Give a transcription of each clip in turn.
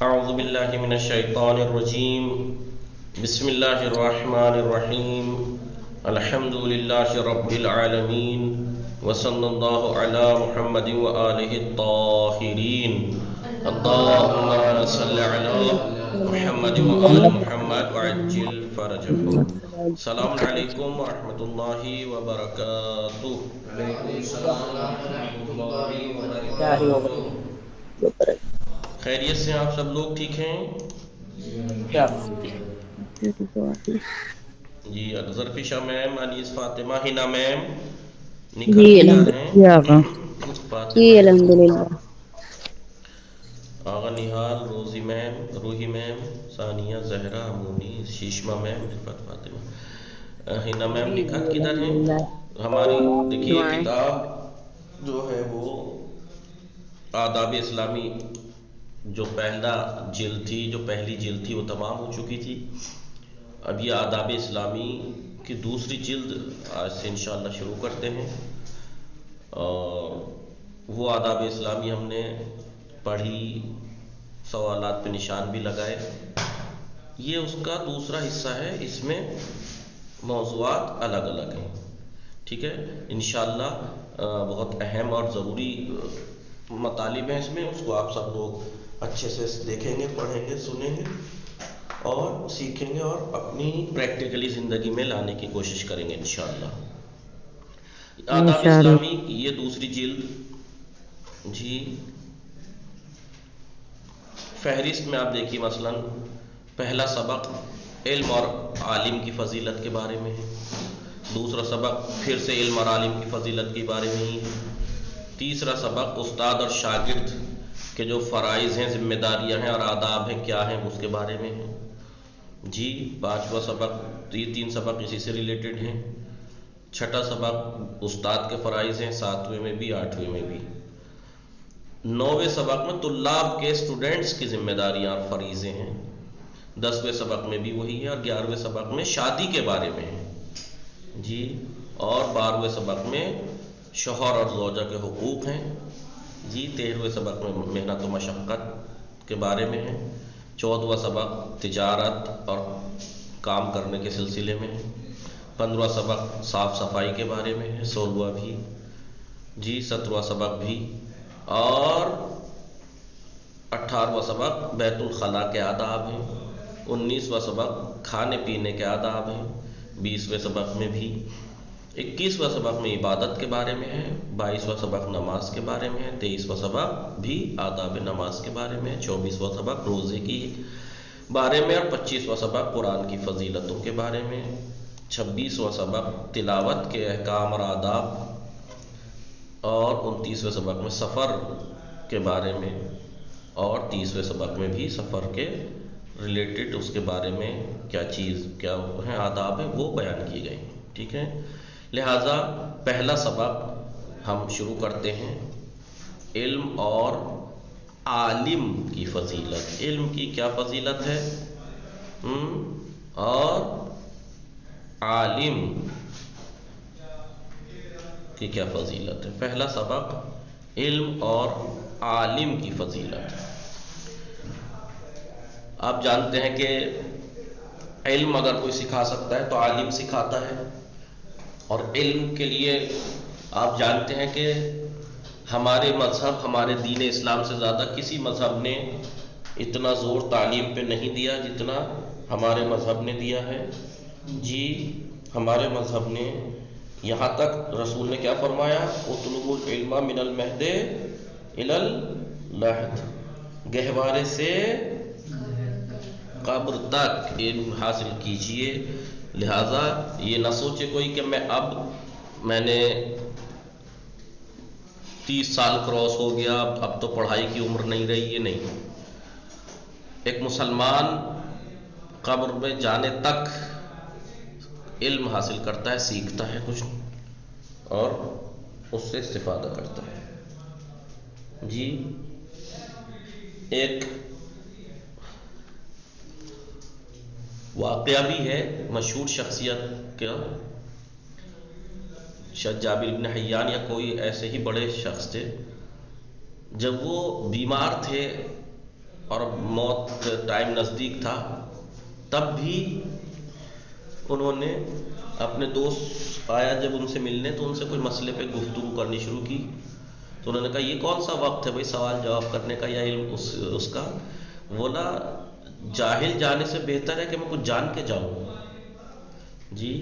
اعوذ باللہ من الشیطان الرجیم بسم اللہ الرحمن الرحیم الحمد للہ رب العالمین وصلی اللہ علی محمد وآلہ الطاہرین اللہم صلی علی محمد وآل محمد وعجل فرجہم. السلام علیکم ورحمۃ اللہ وبرکاتہ. وعلیکم السلام ورحمۃ اللہ وبرکاتہ. خیریت سے آپ سب لوگ ٹھیک ہیں؟ جی ظرفیشہ میم، انیس فاطمہ، ہنا میم نکھر جی تیار ہیں؟ جی فاطمہ، الحمدللہ. آغا نہال، روزی میم، روحی میم، ثانیہ، زہرا، امونی، شیشمہ میم، رفت فاطمہ. ہنا میم جی نکھت جی کدھر ہیں؟ الحمدللہ. ہماری دیکھیے دعائیں. کتاب جو ہے وہ آداب اسلامی جو پہلا جلد تھی، جو پہلی جلد تھی وہ تمام ہو چکی تھی. اب یہ آداب اسلامی کی دوسری جلد آج سے انشاءاللہ شروع کرتے ہیں. اور وہ آداب اسلامی ہم نے پڑھی، سوالات پہ نشان بھی لگائے. یہ اس کا دوسرا حصہ ہے، اس میں موضوعات الگ الگ ہیں. ٹھیک ہے، انشاءاللہ بہت اہم اور ضروری مطالب ہیں اس میں. اس کو آپ سب لوگ اچھے سے دیکھیں گے، پڑھیں گے، سنیں گے اور سیکھیں گے اور اپنی پریکٹیکلی زندگی میں لانے کی کوشش کریں گے انشاءاللہ. آداب انشاءاللہ. اسلامی یہ دوسری جلد. جی فہرست میں آپ دیکھیے، مثلا پہلا سبق علم اور عالم کی فضیلت کے بارے میں ہے. دوسرا سبق پھر سے علم اور عالم کی فضیلت کے بارے میں ہی ہے. تیسرا سبق استاد اور شاگرد کے جو فرائض ہیں، ذمہ داریاں ہیں اور آداب ہیں کیا ہیں اس کے بارے میں ہے. جی پانچواں سبق، یہ تین سبق اسی سے ریلیٹڈ ہیں. چھٹا سبق استاد کے فرائض ہیں، ساتویں میں بھی آٹھویں میں بھی. نویں سبق میں طلاب کے اسٹوڈنٹس کی ذمہ داریاں اور فریضے ہیں. 10ویں سبق میں بھی وہی ہے اور 11ویں سبق میں شادی کے بارے میں ہے. جی اور 12ویں سبق میں شوہر اور زوجہ کے حقوق ہیں. جی 13ویں سبق میں محنت و مشقت کے بارے میں ہے. 14واں سبق تجارت اور کام کرنے کے سلسلے میں ہے. 15واں سبق صاف صفائی کے بارے میں ہے. 16واں بھی. جی 17واں سبق بھی. اور 18واں سبق بیت الخلاء کے آداب ہیں. 19واں سبق کھانے پینے کے آداب ہیں. 20ویں سبق میں بھی. 21واں سبق میں عبادت کے بارے میں ہے. 22واں سبق نماز کے بارے میں ہے. 23واں سبق بھی آداب نماز کے بارے میں ہے. 24واں سبق روزے کی بارے میں اور 25واں سبق قرآن کی فضیلتوں کے بارے میں. 26واں سبق تلاوت کے احکام اور آداب. اور 29ویں سبق میں سفر کے بارے میں. اور 30ویں سبق میں بھی سفر کے ریلیٹڈ اس کے بارے میں کیا چیز کیا ہیں آداب ہیں وہ بیان کیے گئے ہیں. ٹھیک ہے، لہٰذا پہلا سبق ہم شروع کرتے ہیں. علم اور عالم کی فضیلت. علم کی کیا فضیلت ہے اور عالم کی کیا فضیلت ہے. پہلا سبق علم اور عالم کی فضیلت. آپ جانتے ہیں کہ علم اگر کوئی سکھا سکتا ہے تو عالم سکھاتا ہے. اور علم کے لیے آپ جانتے ہیں کہ ہمارے مذہب، ہمارے دین اسلام سے زیادہ کسی مذہب نے اتنا زور تعلیم پہ نہیں دیا جتنا ہمارے مذہب نے دیا ہے. جی ہمارے مذہب نے یہاں تک رسول نے کیا فرمایا، اطلبوا العلم من المہد الی اللحد، گہوارے سے قبر تک علم حاصل کیجئے. لہٰذا یہ نہ سوچے کوئی کہ میں نے 30 سال کراس ہو گیا، اب تو پڑھائی کی عمر نہیں رہی. یہ نہیں. ایک مسلمان قبر میں جانے تک علم حاصل کرتا ہے، سیکھتا ہے کچھ اور اس سے استفادہ کرتا ہے. جی ایک واقعہ بھی ہے مشہور شخصیت کا، شاید جابر بن حیان یا کوئی ایسے ہی بڑے شخص تھے. جب وہ بیمار تھے اور موت ٹائم نزدیک تھا، تب بھی انہوں نے اپنے دوست آیا جب ان سے ملنے تو ان سے کوئی مسئلے پہ گفتگو کرنی شروع کی، تو انہوں نے کہا یہ کون سا وقت ہے بھائی سوال جواب کرنے کا یا علم اس کا؟ بولا جاہل جانے سے بہتر ہے کہ میں کچھ جان کے جاؤں. جی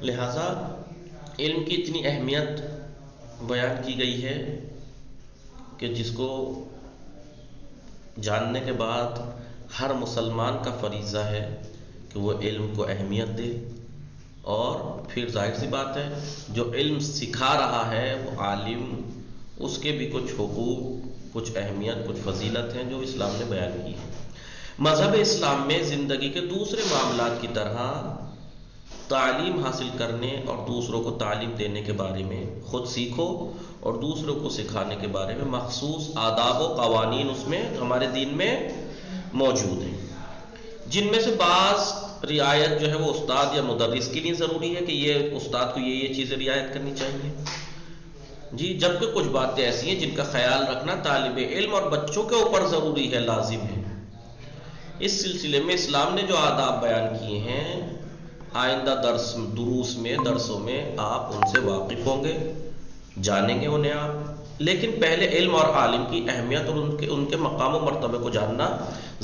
لہذا علم کی اتنی اہمیت بیان کی گئی ہے کہ جس کو جاننے کے بعد ہر مسلمان کا فریضہ ہے کہ وہ علم کو اہمیت دے. اور پھر ظاہر سی بات ہے جو علم سکھا رہا ہے وہ عالم، اس کے بھی کچھ حقوق، کچھ اہمیت، کچھ فضیلت ہیں جو اسلام نے بیان کی ہے. مذہب اسلام میں زندگی کے دوسرے معاملات کی طرح تعلیم حاصل کرنے اور دوسروں کو تعلیم دینے کے بارے میں، خود سیکھو اور دوسروں کو سکھانے کے بارے میں مخصوص آداب و قوانین اس میں ہمارے دین میں موجود ہیں، جن میں سے بعض رعایت جو ہے وہ استاد یا مدرس کے لیے ضروری ہے کہ یہ استاد کو یہ چیزیں رعایت کرنی چاہیے. جی جبکہ کچھ باتیں ایسی ہیں جن کا خیال رکھنا طالب علم اور بچوں کے اوپر ضروری ہے، لازم ہے. اس سلسلے میں اسلام نے جو آداب بیان کیے ہیں آئندہ درسوں میں آپ ان سے واقف ہوں گے، جانیں گے انہیں آپ. لیکن پہلے علم اور عالم کی اہمیت اور ان کے مقام و مرتبے کو جاننا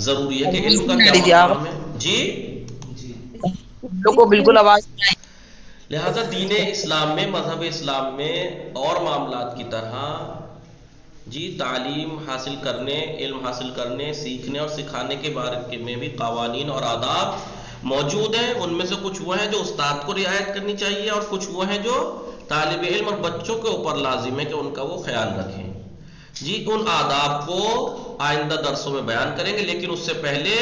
ضروری ہے کہ علم کا کیا مقام ہے. جی کو بالکل آواز نہیں آئی. لہذا دین اسلام میں، مذہب اسلام میں اور معاملات کی طرح جی تعلیم حاصل کرنے، علم حاصل کرنے، سیکھنے اور سکھانے کے بارے میں بھی قوانین اور آداب موجود ہیں. ان میں سے کچھ وہ ہیں جو استاد کو رعایت کرنی چاہیے اور کچھ وہ ہیں جو طالب علم اور بچوں کے اوپر لازم ہے کہ ان کا وہ خیال رکھیں. جی ان آداب کو آئندہ درسوں میں بیان کریں گے، لیکن اس سے پہلے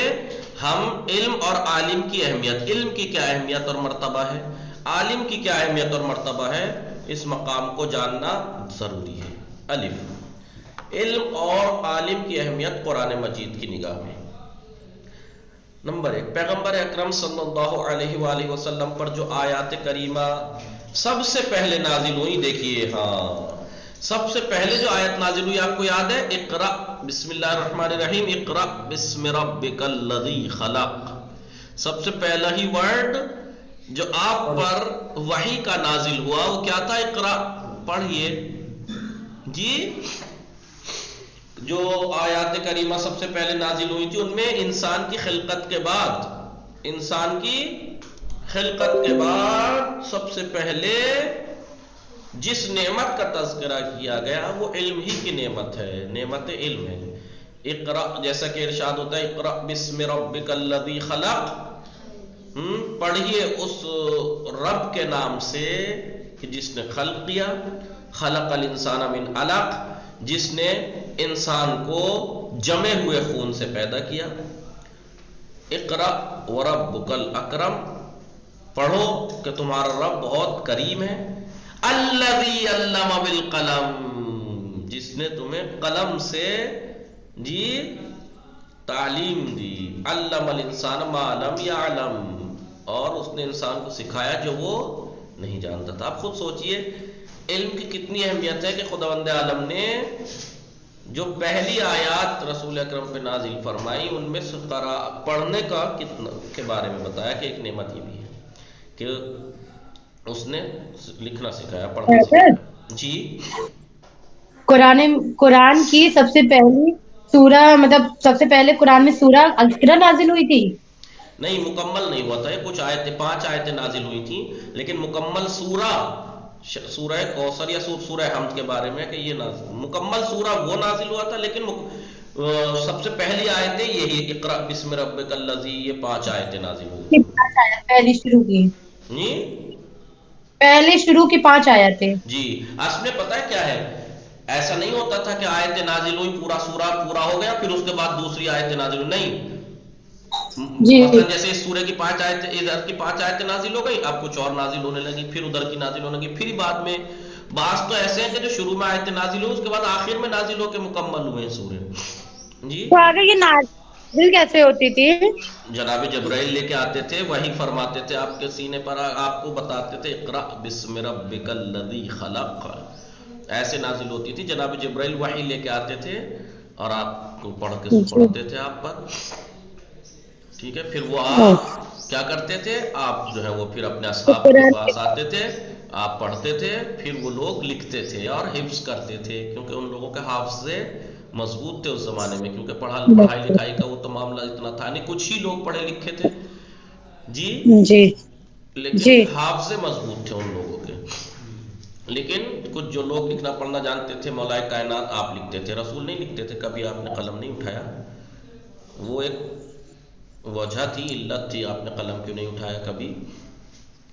ہم علم اور عالم کی اہمیت، علم کی کیا اہمیت اور مرتبہ ہے، عالم کی کیا اہمیت اور مرتبہ ہے، اس مقام کو جاننا ضروری ہے. الف، علم اور عالم کی اہمیت قرآن مجید کی نگاہ میں. نمبر 1، پیغمبر اکرم صلی اللہ علیہ وآلہ وسلم پر جو آیات کریمہ سب سے پہلے نازل ہوئی، دیکھیے ہاں سب سے پہلے جو آیت نازل ہوئی آپ کو یاد ہے، اقرأ بسم اللہ الرحمن الرحیم، اقرأ بسم ربک الذی خلق. سب سے پہلا ہی ورڈ جو آپ پر وحی کا نازل ہوا وہ کیا تھا؟ اقرأ، پڑھیے. جی جو آیات کریمہ سب سے پہلے نازل ہوئی تھی ان میں انسان کی خلقت کے بعد سب سے پہلے جس نعمت کا تذکرہ کیا گیا وہ علم ہی کی نعمت ہے، نعمت علم ہے. اقرأ، جیسا کہ ارشاد ہوتا ہے اقرأ بسم ربک الذی خلق، پڑھیے اس رب کے نام سے کہ جس نے خلق کیا. خلق الانسان من علق، جس نے انسان کو جمے ہوئے خون سے پیدا کیا. اقرأ وربک الاکرم، پڑھو کہ تمہارا رب بہت کریم ہے. الذی علم بالقلم، جس نے تمہیں قلم سے جی تعلیم دی. علم الانسان ما لم یعلم، اور اس نے انسان کو سکھایا جو وہ نہیں جانتا تھا. آپ خود سوچئے علم کی کتنی اہمیت ہے کہ خداوند عالم نے جو پہلی آیات رسول اکرم پہ نازل فرمائی ان میں سے پڑھنے کا کتنا کے بارے میں بتایا کہ ایک نعمت یہ بھی ہے کہ اس نے لکھنا سکھایا، پڑھنا سکھایا. جی قرآن کی سب سے پہلی سورہ، مطلب سب سے پہلے قرآن میں سورہ اقرا نازل ہوئی تھی؟ نہیں، مکمل نہیں ہوا تھا. کچھ آیتیں 5 آیتیں نازل ہوئی تھیں، لیکن مکمل سورہ کوثر یا سورہ حمد کے بارے میں کہ یہ مکمل سورہ وہ نازل ہوا تھا، لیکن سب سے پہلی آیتیں یہی اقرأ بسم ربک الذی، یہ 5 آیتیں نازل ہوئی. 5 آیت پہلی شروع کی، جی پہلے شروع کی 5 آیتیں. جی اصل میں پتہ ہے کیا ہے، ایسا نہیں ہوتا تھا کہ آیتیں نازل ہوئی پورا سورہ پورا ہو گیا پھر اس کے بعد دوسری آیتیں نازل ہوئی، نہیں. جی مثلا جیسے اس سورے کی 5 آیتیں، ادھر کی 5 آیتیں نازل ہو گئی، اب کچھ اور نازل ہونے لگی، پھر ادھر کی نازل ہونے لگی، پھر بعد میں بعض تو ایسے ہیں کہ جو شروع میں آیتیں نازل ہوئی اس کے بعد آخر میں نازل ہو کے مکمل ہوئے ہیں سورے. جی تو آگے یہ نازل کیسے ہوتی تھی؟ جناب جبرائیل لے کے آتے تھے، وہی فرماتے تھے آپ کے سینے پر، آپ کو بتاتے تھے اقرأ بسم ربک الذی خلق، ایسے نازل ہوتی تھی. جناب جبرائیل وحی لے کے آتے تھے اور آپ کو پڑھ کے پڑھتے تھے آپ پر، ٹھیک ہے، پھر وہ آپ کیا کرتے تھے، آپ جو ہے وہ پھر اپنے اصحاب کے پاس آتے تھے، آپ پڑھتے تھے، پھر وہ لوگ لکھتے تھے اور حفظ کرتے تھے، کیونکہ ان لوگوں کے حافظے مضبوط تھے اس زمانے میں، کیونکہ پڑھائی لکھائی کا وہ تو معاملہ اتنا تھا نہیں، کچھ ہی لوگ پڑھے لکھے تھے جی، جی لیکن جی حافظے مضبوط تھے ان لوگوں کے۔ لیکن کچھ جو لوگ لکھنا پڑھنا جانتے تھے، مولائے کائنات آپ لکھتے تھے، رسول نہیں لکھتے تھے، کبھی آپ نے قلم نہیں اٹھایا، وہ ایک وجہ تھی، علت تھی، آپ نے قلم کیوں نہیں اٹھایا کبھی،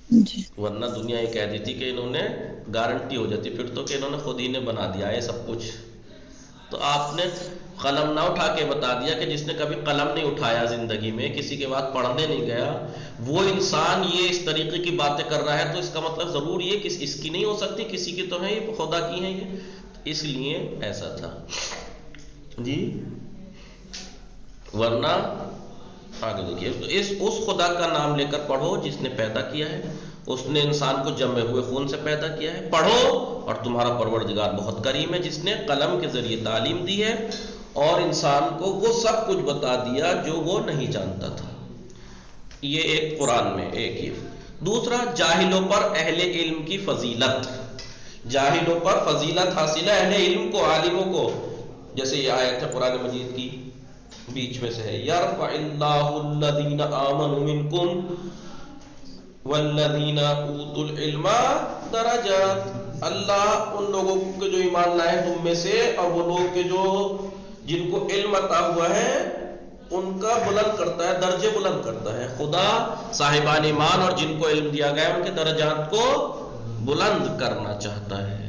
جی ورنہ دنیا یہ کہہ دی تھی کہ انہوں نے گارنٹی ہو جاتی پھر تو کہ انہوں نے خود ہی نے بنا دیا یہ سب کچھ، تو آپ نے قلم نہ اٹھا کے بتا دیا کہ جس نے کبھی قلم نہیں اٹھایا زندگی میں، کسی کے بعد پڑھنے نہیں گیا، وہ انسان یہ اس طریقے کی باتیں کر رہا ہے، تو اس کا مطلب ضرور یہ کہ اس کی نہیں ہو سکتی، کسی کی تو ہے، یہ خدا کی ہے یہ، اس لیے ایسا تھا جی، ورنہ آگے دیکھیے، اس خدا کا نام لے کر پڑھو جس نے پیدا کیا ہے، اس نے انسان کو جمے ہوئے خون سے پیدا کیا ہے، پڑھو اور تمہارا پروردگار بہت کریم ہے جس نے قلم کے ذریعے تعلیم دی ہے اور انسان کو وہ سب کچھ بتا دیا جو وہ نہیں جانتا تھا، یہ ایک قرآن میں ایک یہ۔ دوسرا، جاہلوں پر اہل علم کی فضیلت، جاہلوں پر فضیلت حاصل ہے اہل علم کو، عالموں کو، جیسے یہ آیت ہے قرآن مجید کی بیچ میں سے ہے، یرفع اللہ الذین آمنوا منکم والذین اوتوا العلم درجات، اللہ ان لوگوں کے جو ایمان لائے ہیں تم میں سے اور وہ لوگ کے جو جن کو علم عطا ہوا ہے ان کا بلند کرتا ہے، درجے بلند کرتا ہے، خدا صاحبان ایمان اور جن کو علم دیا گیا ان کے درجات کو بلند کرنا چاہتا ہے۔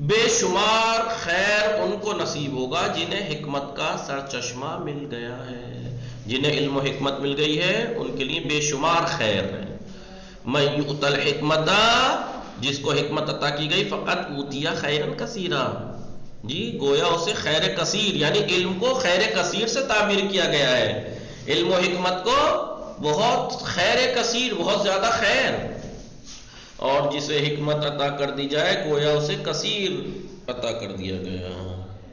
بے شمار خیر ان کو نصیب ہوگا جنہیں حکمت کا سرچشمہ مل گیا ہے، جنہیں علم و حکمت مل گئی ہے ان کے لیے بے شمار خیر ہے۔ من یؤت الحکمت، جس کو حکمت عطا کی گئی، فقط اوتیا خیرا کثیرا، جی گویا اسے خیر کثیر، یعنی علم کو خیر کثیر سے تعبیر کیا گیا ہے، علم و حکمت کو بہت خیر کثیر، بہت زیادہ خیر، اور جسے حکمت عطا کر دی جائے گویا اسے کثیر عطا کر دیا گیا،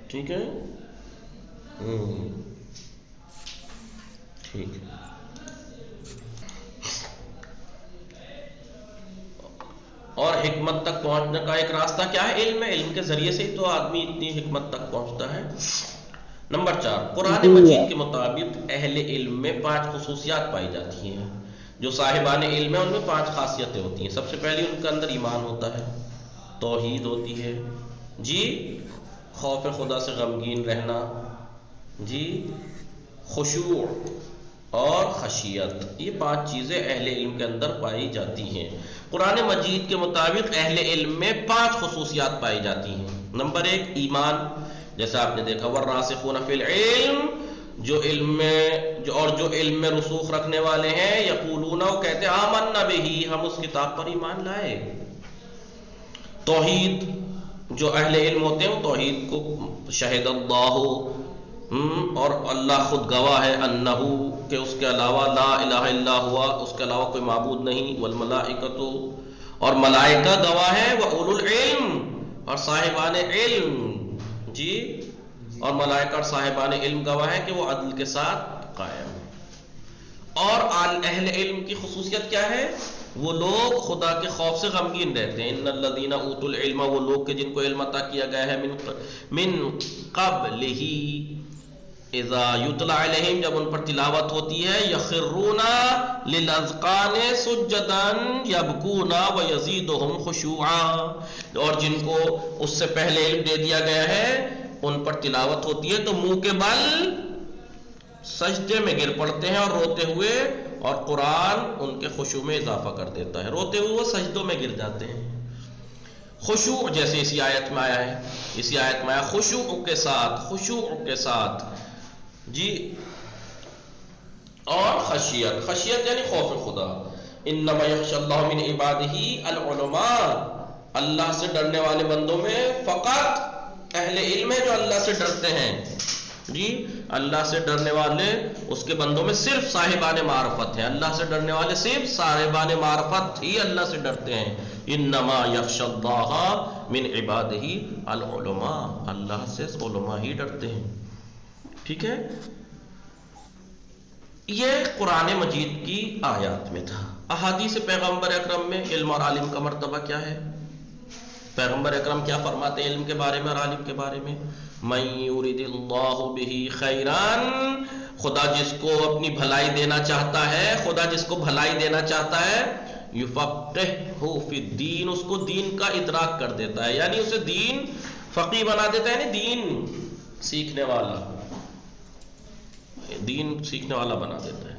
ٹھیک ہے، ٹھیک ہے۔ اور حکمت تک پہنچنے کا ایک راستہ کیا ہے؟ علم ہے، علم کے ذریعے سے ہی تو آدمی اتنی حکمت تک پہنچتا ہے۔ نمبر 4، قرآن مجید کے مطابق اہل علم میں 5 خصوصیات پائی جاتی ہیں، جو صاحبان علم ہیں ان میں 5 خاصیتیں ہوتی ہیں۔ سب سے پہلی ان کے اندر ایمان ہوتا ہے، توحید ہوتی ہے جی، خوف خدا سے غمگین رہنا جی، خشوع اور خشیت، یہ 5 چیزیں اہل علم کے اندر پائی جاتی ہیں۔ قرآن مجید کے مطابق اہل علم میں 5 خصوصیات پائی جاتی ہیں۔ نمبر 1، ایمان، جیسا آپ نے دیکھا، والراسخون فی العلم، جو علم میں رسوخ رکھنے والے ہیں، یقولون، وہ کہتے ہیں، آمنا بہ، ہم اس کتاب پر ایمان لائے۔ توحید، جو اہل علم ہوتے ہیں وہ توحید کو شہد اللہ، اور اللہ خود گواہ ہے، انہو، کہ اس کے علاوہ لا الہ الا ہوا، اس کے علاوہ کوئی معبود نہیں، والملائکۃ، اور ملائکہ گواہ ہے، واولو العلم، اور صاحبان علم جی، اور ملائکہ اور صاحبان علم گواہ ہے کہ وہ عدل کے ساتھ قائم ہے۔ اور اہل علم کی خصوصیت کیا ہے؟ وہ لوگ خدا کے خوف سے غمگین رہتے ہیں۔ ان الذین اوتوا العلم، وہ لوگ کہ جن کو علم عطا کیا گیا ہے، من قبلہ، اذا یتلی علیہم، جب ان پر تلاوت ہوتی ہے، یخرون للاذقان سجدا یبکون ویزیدہم خشوعا، اور جن کو اس سے پہلے علم دے دیا گیا ہے ان پر تلاوت ہوتی ہے تو منہ کے بل سجدے میں گر پڑتے ہیں اور روتے ہوئے، اور قرآن ان کے خشوع میں اضافہ کر دیتا ہے، روتے ہوئے وہ سجدوں میں گر جاتے ہیں۔ خشوع جیسے اسی آیت میں آیا ہے، اسی آیت میں آیا خشوع کے ساتھ، خشوع کے ساتھ جی، اور خشیت، خشیت یعنی خوف خدا۔ انما یخشی اللہ من عبادہ العلماء، اللہ سے ڈرنے والے بندوں میں فقط اہل علم ہے جو اللہ سے ڈرتے ہیں جی، اللہ سے ڈرنے والے اس کے بندوں میں صرف صاحبان معرفت ہیں، اللہ سے ڈرنے والے صرف صاحبان معرفت ہی اللہ سے ڈرتے ہیں، انما یخشی اللہ من عبادہ العلماء، اللہ سے علماء ہی ڈرتے ہیں. ٹھیک ہے، یہ قرآن مجید کی آیات میں تھا. احادیث پیغمبر اکرم میں علم اور عالم کا مرتبہ کیا ہے؟ پیغمبر اکرم کیا فرماتے ہیں علم کے بارے میں اور عالم کے بارے میں؟ من یرید اللہ بہ خیران، خدا جس کو اپنی بھلائی دینا چاہتا ہے، خدا جس کو بھلائی دینا چاہتا ہے، یفقہہ فی الدین، اس کو دین کا ادراک کر دیتا ہے، یعنی اسے دین فقیہ بنا دیتا ہے، یعنی دین سیکھنے والا، دین سیکھنے والا بنا دیتا ہے.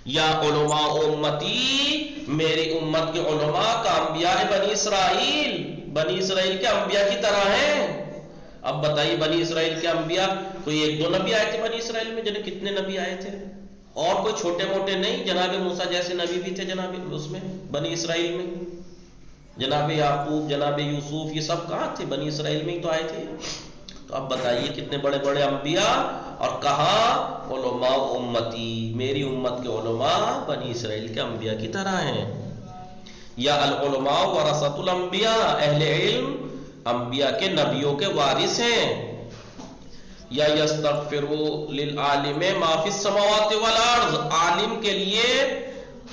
یا علماء امتی، میری امت کے علماء کا انبیاء بنی اسرائیل، بنی اسرائیل کے انبیاء کی طرح ہیں. اب بتائیے بنی اسرائیل کے انبیاء کوئی ایک دو نبی آئے تھے بنی اسرائیل میں؟ جنہیں کتنے نبی آئے تھے، اور کوئی چھوٹے موٹے نہیں. جناب موسیٰ جیسے نبی بھی تھے جناب اس میں بنی اسرائیل میں. جناب یعقوب، جناب یوسف، یہ سب کہاں تھے؟ بنی اسرائیل میں ہی تو آئے تھے. تو اب بتائیے کتنے بڑے بڑے انبیاء، اور کہاں علماء امتی، میری امت کے علماء بنی اسرائیل کے انبیاء کی طرح ہیں. یا العلماء ورثۃ الانبیاء، اہل علم انبیاء کے نبیوں کے وارث ہیں. یا یستغفروا للعالم ما فی السماوات والارض، عالم کے لیے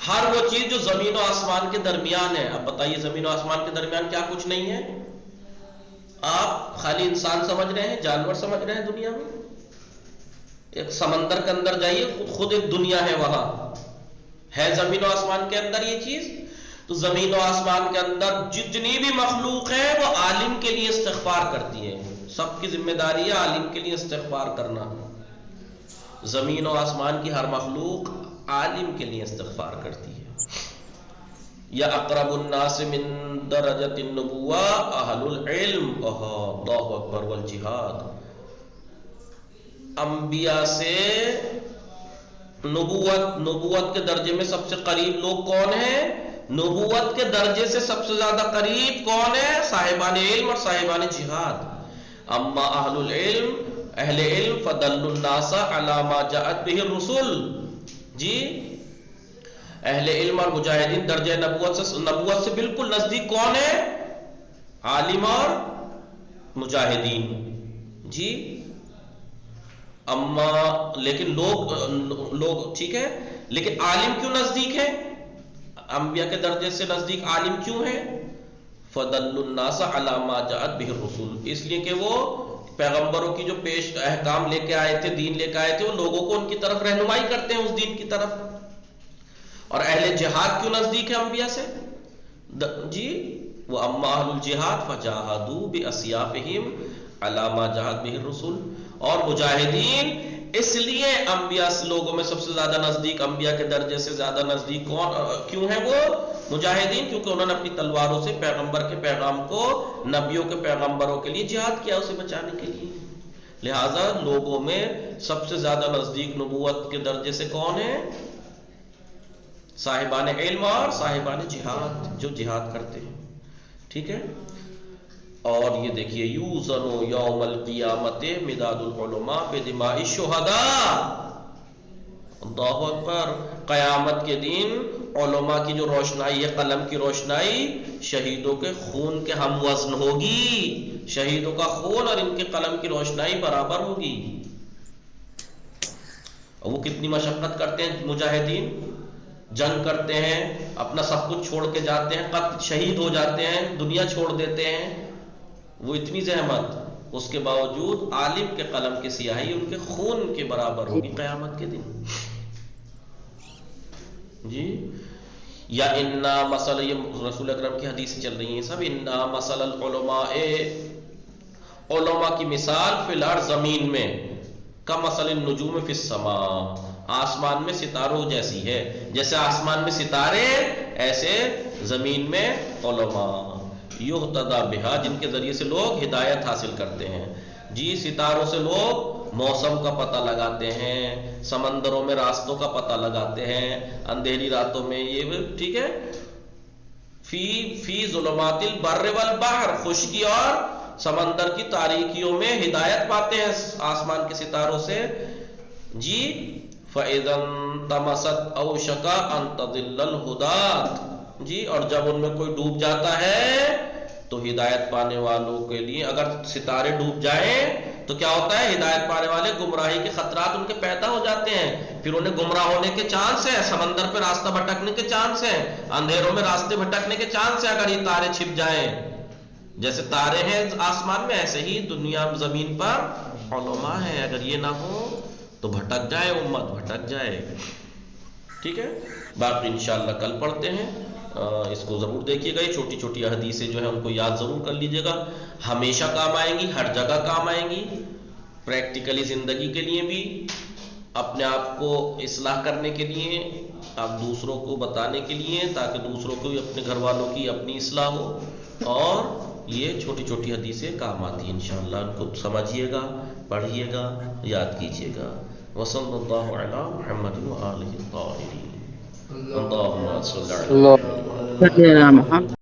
ہر وہ چیز جو زمین و آسمان کے درمیان ہے. اب بتائیے زمین و آسمان کے درمیان کیا کچھ نہیں ہے؟ آپ خالی انسان سمجھ رہے ہیں، جانور سمجھ رہے ہیں دنیا میں؟ ایک سمندر کے اندر جائیے، خود ایک دنیا ہے، وہاں ہے زمین و آسمان کے اندر یہ چیز. تو زمین و آسمان کے اندر جتنی بھی مخلوق ہے وہ عالم کے لیے استغفار کرتی ہے. سب کی ذمہ داری ہے عالم کے لیے استغفار کرنا. زمین و آسمان کی ہر مخلوق عالم کے لیے استغفار کرتی ہے. یا اقرب الناس من درجۃ النبوہ اہل العلم، اللہ اکبر والجہاد. انبیاء سے نبوت کے درجے میں سب سے قریب لوگ کون ہیں؟ نبوت کے درجے سے سب سے زیادہ قریب کون ہے؟ صاحبان علم اور صاحبان جہاد. اما اہل العلم، اہل علم، فدلوا الناس علی ما جاءت بہ الرسل. جی اہل علم اور مجاہدین درجہ نبوت سے بالکل نزدیک کون ہے؟ عالم اور مجاہدین. جی اما لیکن لوگ ٹھیک ہے، لیکن عالم کیوں نزدیک ہے؟ انبیاء کے درجے سے نزدیک عالم کیوں ہے؟ فَدَلُّ النَّاسَ عَلَى مَا جَاءَتْ بِهِ الرُّسُلُ، اس لیے کہ وہ پیغمبروں کی جو پیش احکام لے کے آئے تھے، دین لے کے آئے تھے، وہ لوگوں کو ان کی طرف رہنمائی کرتے ہیں اس دین کی طرف. اور اہل جہاد کیوں نزدیک ہے انبیاء سے؟ جی وہ اما اہل الجہاد فجاہدوا باسیافہم علی ما جاءت بہ الرسل. اور مجاہدین اس لیے انبیاء لوگوں میں سب سے زیادہ نزدیک، انبیاء کے درجے سے زیادہ نزدیک کیوں ہیں وہ مجاہدین؟ کیونکہ انہوں نے اپنی تلواروں سے پیغمبر کے پیغام کو، نبیوں کے پیغمبروں کے لیے جہاد کیا، اسے بچانے کے لیے. لہذا لوگوں میں سب سے زیادہ نزدیک نبوت کے درجے سے کون ہے؟ صاحبان علم اور صاحبان جہاد، جو جہاد کرتے ہیں. ٹھیک ہے. اور یہ دیکھیے یوزن یوم القیامت مداد العلماء بدماء الشہداء. اللہ اکبر. قیامت کے دن علماء کی جو روشنائی ہے، قلم کی روشنائی، شہیدوں کے خون کے ہم وزن ہوگی. شہیدوں کا خون اور ان کے قلم کی روشنائی برابر ہوگی. اور وہ کتنی مشقت کرتے ہیں مجاہدین، جنگ کرتے ہیں، اپنا سب کچھ چھوڑ کے جاتے ہیں، قتل شہید ہو جاتے ہیں، دنیا چھوڑ دیتے ہیں. وہ اتنی زحمت، اس کے باوجود عالم کے قلم کی سیاہی ان کے خون کے برابر ہوگی قیامت کے دن. جی یا انا مثل، یہ رسول اکرم کی حدیث چل رہی ہیں سب. انا مثل العلماء، علماء کی مثال فی الارض زمین میں، کمثل النجوم فی السماء، آسمان میں ستاروں جیسی ہے. جیسے آسمان میں ستارے ایسے زمین میں علماء. یہتدی بہا، جن کے ذریعے سے لوگ ہدایت حاصل کرتے ہیں. جی ستاروں سے لوگ موسم کا پتہ لگاتے ہیں، سمندروں میں راستوں کا پتہ لگاتے ہیں، اندھیری راتوں میں یہ ٹھیک ہے. فی ظلمات البر والبحر، خشکی اور سمندر کی تاریکیوں میں ہدایت پاتے ہیں آسمان کے ستاروں سے. جی فَإِذَا انْتَمَسَتْ أَوْشَكَ أَن تَضِلَّ الْهُدَاةُ، جی، اور جب ان میں کوئی ڈوب جاتا ہے تو ہدایت پانے والوں کے لیے، اگر ستارے ڈوب جائیں تو کیا ہوتا ہے، ہدایت پانے والے گمراہی کے خطرات ان کے پیدا ہو جاتے ہیں، پھر انہیں گمراہ ہونے کے چانس ہیں، سمندر پہ راستہ بھٹکنے کے چانس ہیں، اندھیروں میں راستے بھٹکنے کے چانس ہیں اگر یہ تارے چھپ جائیں۔ جیسے تارے ہیں آسمان میں، ایسے ہی دنیا زمین پر علماء ہیں، اگر یہ نہ ہو تو بھٹک جائے، امت بھٹک جائے۔ ٹھیک ہے، باقی انشاءاللہ کل پڑھتے ہیں، اس کو ضرور دیکھیے گا، یہ چھوٹی چھوٹی حدیثیں جو ہیں ان کو یاد ضرور کر لیجیے گا، ہمیشہ کام آئیں گی، ہر جگہ کام آئیں گی، پریکٹیکلی زندگی کے لیے بھی، اپنے آپ کو اصلاح کرنے کے لیے، آپ دوسروں کو بتانے کے لیے، تاکہ دوسروں کو بھی، اپنے گھر والوں کی اپنی اصلاح ہو، اور یہ چھوٹی چھوٹی حدیثیں کام آتی ہیں انشاءاللہ، ان کو سمجھیے گا، پڑھیے گا، یاد کیجیے گا۔ وصلی اللہ علی محمد وآلہ الطاہرین، اللہم صل علی محمد۔ اللہ